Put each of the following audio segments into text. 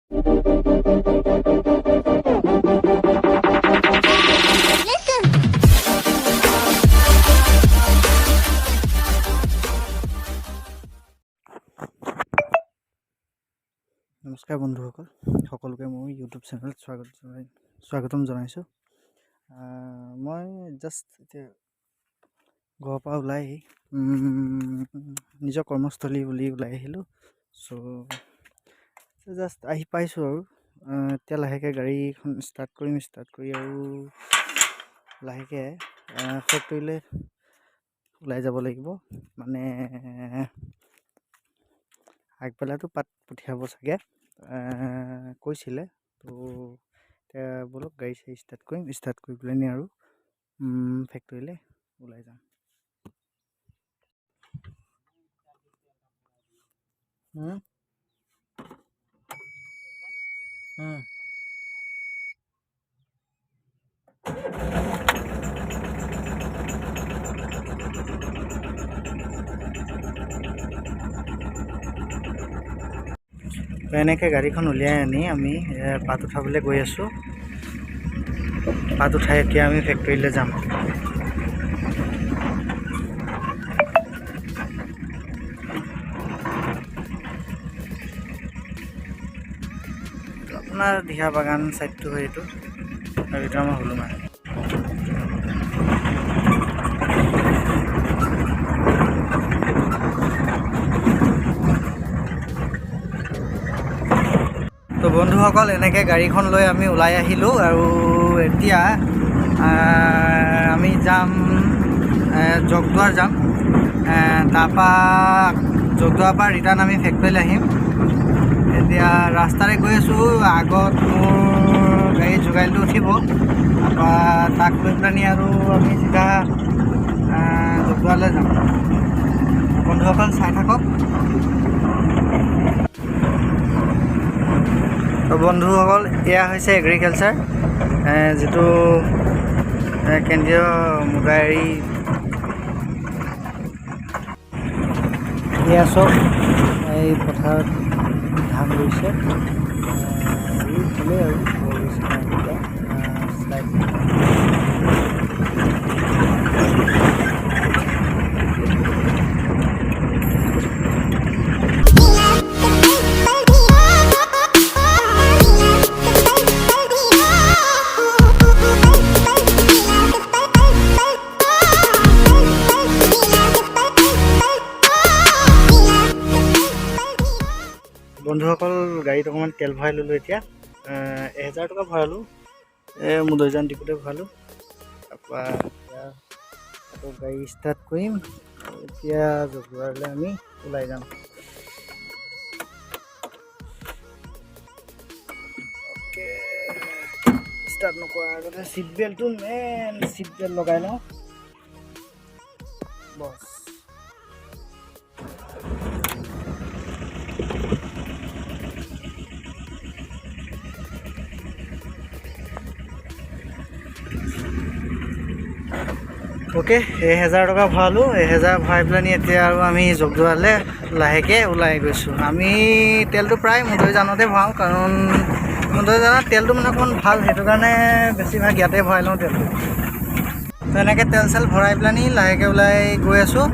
নমস্কাৰ বন্ধুসকল, সকলোকে মোৰ ইউটিউব চেনেলত স্বাগতম জনাইছোঁ। মই জাষ্ট এতিয়া ঘৰৰ পৰা ওলাই নিজৰ কৰ্মস্থলী বুলি ওলাই আহিলোঁ। জাষ্ট আহি পাইছোঁ আৰু এতিয়া লাহেকৈ গাড়ীখন ষ্টাৰ্ট কৰি আৰু লাহেকৈ ফেক্টৰীলৈ ওলাই যাব লাগিব। মানে আগবেলাটো পঠিয়াব চাগে কৈছিলে, তো এতিয়া বলক গাড়ী ষ্টাৰ্ট কৰি পেলাই আৰু ফেক্টৰীলৈ ওলাই যাম। এনেকৈ গাড়ীখন উলিয়াই আনি আমি পাত উঠাবলৈ গৈ আছোঁ। পাত উঠাই এতিয়া আমি ফেক্টৰীলৈ যাম। আপোনাৰ দিহা বাগান ছাইডটো হয় এইটো, আৰু এইটো আমাৰ হুলুমাৰ। তো বন্ধুসকল, এনেকৈ গাড়ীখন লৈ আমি ওলাই আহিলোঁ আৰু এতিয়া আমি যাম জগদুৱাৰ যাম। তাৰপৰা জগদুৱাৰৰ পৰা ৰিটাৰ্ণ আমি ফেক্টৰীলৈ আহিম। এতিয়া ৰাস্তাৰে গৈ আছোঁ, আগত মোৰ গাড়ী যোগাইটো উঠিব, তাৰপৰা তাক লৈ পেলানি আৰু আমি চিধা জগদুৱাৰলৈ যাম। বন্ধুসকল চাই থাকক। বন্ধুসকল, এয়া হৈছে এগ্ৰিকালচাৰ, যিটো কেন্দ্ৰীয় মুগাৰী। এয়া চব এই পথাৰত ধান ৰুইছে, ভালেই আৰু বন্ধুসকল, গাড়ীত অকণমান তেল ভৰাই ল'লোঁ। এতিয়া 1000 টকা ভৰালোঁ, মোৰ দৈজান টিপুতে ভৰালোঁ। তাৰপৰা এতিয়া আকৌ গাড়ী ষ্টাৰ্ট কৰিম। এতিয়া জগদুৱাৰলৈ আমি ওলাই যাম। ষ্টাৰ্ট নকৰাৰ আগতে ছিট বেল্ট লগাই লওঁ। বছ অ'কে, 1000 টকা ভৰালোঁ। 1000 ভৰাই পেলানি এতিয়া আৰু আমি জগদুৱাৰলৈ লাহেকৈ ওলাই গৈছোঁ। আমি তেলটো প্ৰায় মুদৈজানতে ভৰাওঁ, কাৰণ মুদৈজানত তেলটো মানে অকণমান ভাল, সেইটো কাৰণে বেছিভাগ ইয়াতে ভৰাই লওঁ তেলটো। তো এনেকৈ তেল চেল ভৰাই পেলানি লাহেকৈ ওলাই গৈ আছোঁ।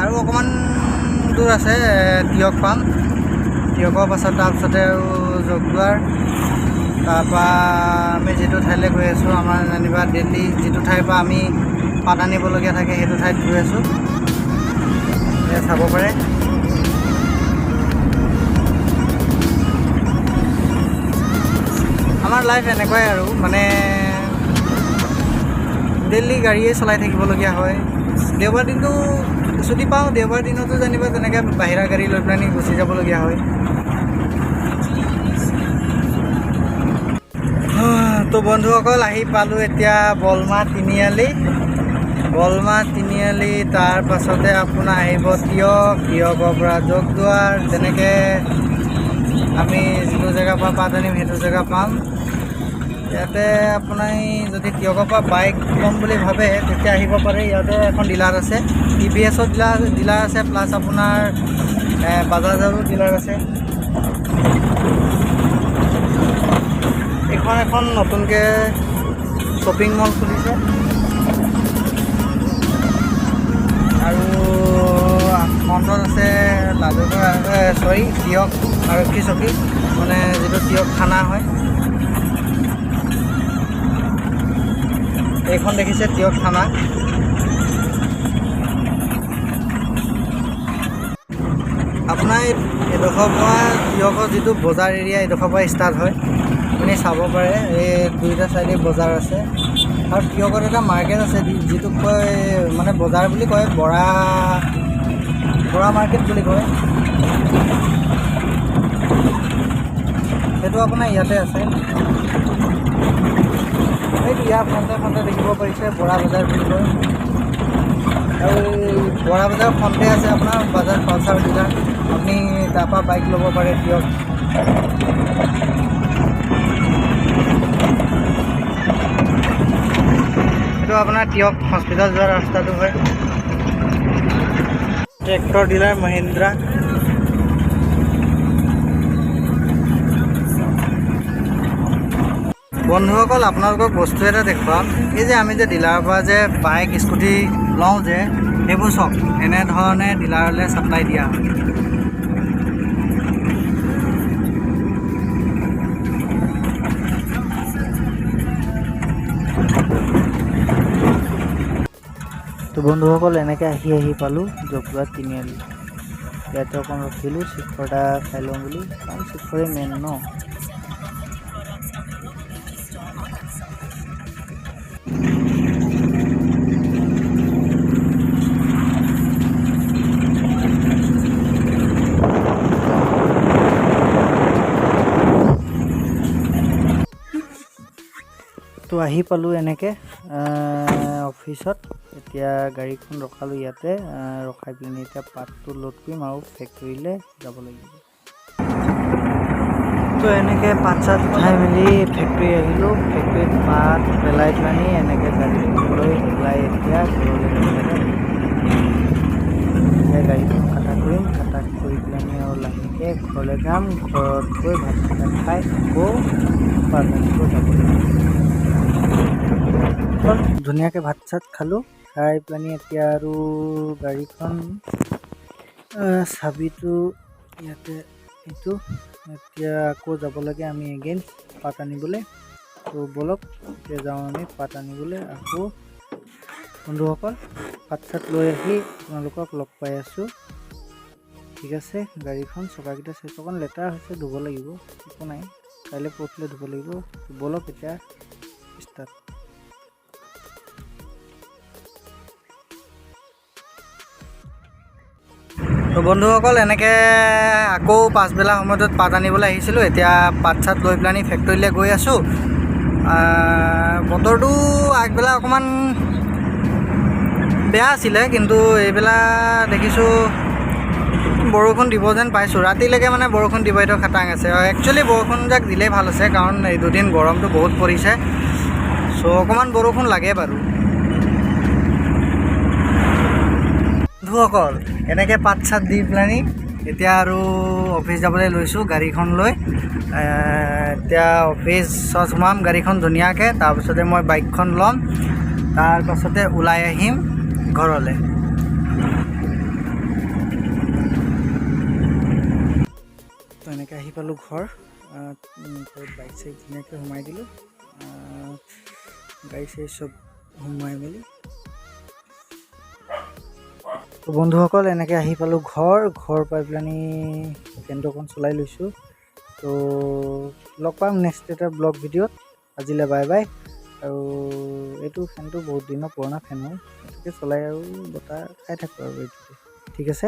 আৰু অকণমান দূৰ আছে তিয়ক পাম। তিয়কৰ পাছত তাৰপিছতে আৰু জগদুৱাৰ। তাৰপৰা আমি যিটো ঠাইলৈ গৈ আছোঁ, আমাৰ যেনিবা ডেইলি যিটো ঠাইৰ পৰা আমি পাত আনিবলগীয়া থাকে, সেইটো ঠাইত গৈ আছোঁ। চাব পাৰে। আমাৰ লাইফ এনেকুৱাই আৰু, মানে ডেইলি গাড়ীয়ে চলাই থাকিবলগীয়া হয়। দেওবাৰ দিনটো ছুটি পাওঁ, দেওবাৰ দিনতো যেনিবা তেনেকৈ বাহিৰা গাড়ী লৈ পেলানি গুচি যাবলগীয়া হয়। তো বন্ধুসকল, আহি পালোঁ এতিয়া বলমা তিনিআলি। তাৰ পাছতে আপোনাৰ আহিব তিয়কৰ পৰা জগদুৱাৰ। তেনেকৈ আমি যিটো জেগাৰ পৰা পাত আনিম সেইটো জেগা পাম। ইয়াতে আপুনি যদি তিয়কৰ পৰা বাইক ল'ম বুলি ভাবে তেতিয়া আহিব পাৰে। ইয়াতে এখন ডিলাৰ আছে, TVS ডিলাৰ আছে, প্লাছ আপোনাৰ বাজাজৰো ডিলাৰ আছে। এইখন এখন নতুনকৈ শ্বপিং মল খুলিছে আৰু ফ্ৰণ্টত আছে তিয়ক আৰক্ষী চকী, মানে যিটো তিয়ক থানা হয়। এইখন দেখিছে তিয়ক থানা। আপোনাৰ এইডোখৰ পৰা তিয়কৰ যিটো বজাৰ এৰিয়া এইডোখৰ পৰা ষ্টাৰ্ট হয়, আপুনি চাব পাৰে। এই দুইটা চাইডে বজাৰ আছে আৰু তিয়কত এটা মাৰ্কেট আছে যিটোক কয়, মানে বজাৰ বুলি কয়, বৰা মাৰ্কেট বুলি কয়। সেইটো আপোনাৰ ইয়াতে আছে। এইটো ইয়াৰ ফ্ৰণ্টে দেখিব পাৰিছে বৰা বজাৰ বুলি কয়। আৰু এই বৰা বজাৰ ফ্ৰণ্টে আছে আপোনাৰ বাজাজ পালচাৰ ডিলাৰ। আপুনি তাৰপৰা বাইক ল'ব পাৰে তিয়ক। এইটো আপোনাৰ তিয়ক হস্পিটেল যোৱা ৰাস্তাটো হয়। Tractor dealer Mahindra. বন্ধুসকল, আপোনালোকক বস্তু এটা দেখুৱাম। এই যে আমি যে ডিলাৰৰ পৰা যে বাইক স্কুটি লওঁ যে, সেইবোৰ চাওক, এনেধৰণে ডিলাৰলৈ ছাপ্লাই দিয়া হয়। তো বন্ধুসকল, এনেকৈ আহি পালোঁ জগদুৱাত তিনিআলি। ইয়াতে অকণ ৰখিলোঁ চিখৰ এটা খাই লওঁ বুলি, কাৰণ চিখৰে মেইন ন। তো আহি পালোঁ এনেকৈ অফিচত। এতিয়া গাড়ীখন ৰখালোঁ ইয়াতে, ৰখাই পিনি এতিয়া পাতটো লোড কৰিম আৰু ফেক্টৰীলৈ যাব লাগিব। তো এনেকৈ পাত চাত উঠাই মেলি ফেক্টৰী আহিলোঁ। ফেক্টৰীত পাত পেলাই পেলানি এনেকৈ গাড়ীখন লৈ ওলাই এতিয়া ঘৰলৈ যাব লাগে। এতিয়া গাড়ীখন কাটা কৰিম, কাটা কৰি পেলানি আৰু লাহেকৈ ঘৰলৈ যাম। ঘৰত গৈ ভাত খাই আকৌ পাত আনিব যাব লাগিব। ধুনীয়াকৈ ভাত চাত খালোঁ, খাই পেলানি এতিয়া আৰু গাড়ীখন চাবিটো ইয়াতে, এইটো এতিয়া আকৌ যাব লাগে আমি এগেইন পাত আনিবলৈ। তো ব'লক এতিয়া যাওঁ আমি পাত আনিবলৈ আকৌ। বন্ধুসকল, পাত চাত লৈ আহি আপোনালোকক লগ পাই আছোঁ। ঠিক আছে, গাড়ীখন চকাকেইটা চাইছোঁ, অকণ লেতেৰা হৈছে, ধুব লাগিব, একো নাই, কাইলৈ পৰহিলৈ ধুব লাগিব। ব'লক এতিয়া ষ্টাৰ্ট। তো বন্ধুসকল, এনেকৈ আকৌ পাছবেলা সময়টোত পাত আনিবলৈ আহিছিলোঁ। এতিয়া পাত চাত লৈ পেলানি ফেক্টৰীলৈ গৈ আছোঁ। বতৰটো আগবেলা অকণমান বেয়া আছিলে, কিন্তু এইবেলা দেখিছোঁ বৰষুণ দিব যেন পাইছোঁ। ৰাতিলৈকে মানে বৰষুণ দিব, এইটো খাটাং আছে। একচুৱেলি বৰষুণ যাক দিলেই ভাল আছে, কাৰণ এই দুদিন গৰমটো বহুত পৰিছে। চ' অকণমান বৰষুণ লাগে বাৰু। বন্ধুসকল, এনেকৈ পাত চাত দি পেলানি এতিয়া আৰু অফিচ যাবলৈ লৈছোঁ গাড়ীখন লৈ। এতিয়া অফিচত সোমাম গাড়ীখন ধুনীয়াকৈ, তাৰপিছতে মই বাইকখন ল'ম, তাৰপাছতে ওলাই আহিম ঘৰলৈ। তো এনেকৈ আহি পালোঁ ঘৰত বাইক চাইক ধুনীয়াকৈ সোমাই দিলোঁ, গাড়ী চাড়ী চব সোমাই মেলি। তো বন্ধুসকল, এনেকৈ আহি পালোঁ ঘৰ পাই পেলানি ফেনটো অকণ চলাই লৈছোঁ। তো লগ পাম নেক্সট এটা ব্লগ ভিডিঅ'ত। আজিলৈ বাই বাই। আৰু এইটো ফেনটো বহুত দিনৰ পুৰণা ফেন হয়, এইটোকে চলাই আৰু বতাহ খাই থাকোঁ আৰু এইটোতে। ঠিক আছে।